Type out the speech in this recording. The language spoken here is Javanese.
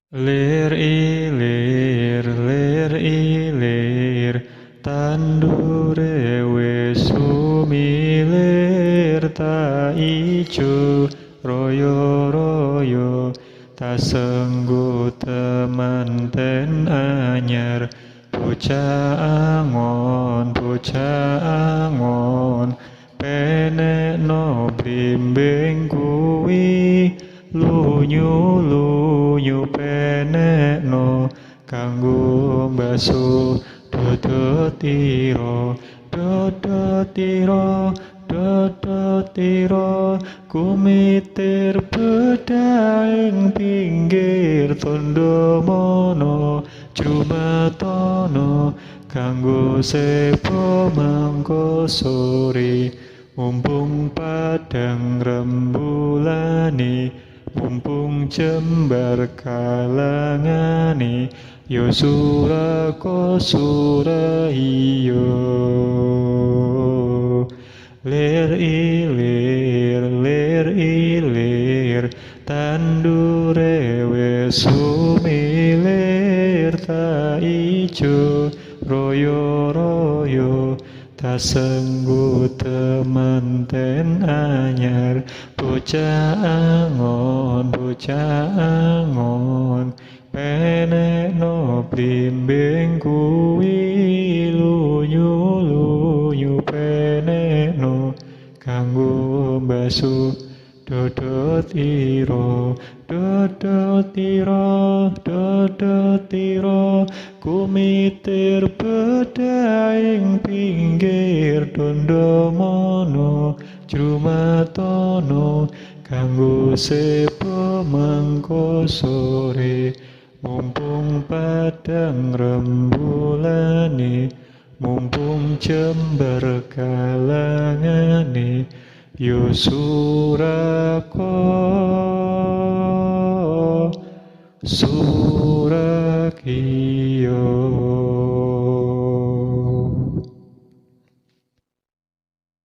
Lir ilir tandure wis sumilir ta ijo royo ta senggo temanten anyar bocah angon penekno blimbing kuwi lunyu penekno kanggo mbaso dodotiro kumitir bedaing pinggir tondo mono jumatono kanggo sepo mangko sore mumpung padang rembulane mumpung jembar kalangane yo surako surahiyo lir ilir tandure wis sumilir ta ijo royo ta senggo temanten anyar bocah angon penekno blimbing kuwi lunyu penekno kanggo mbaso dodotiro kumitir bedaing pinggir tondo mono jumatono kanggo sepo mangko sore mumpung padang rembulane mumpung jembar kalangane yo surako suraki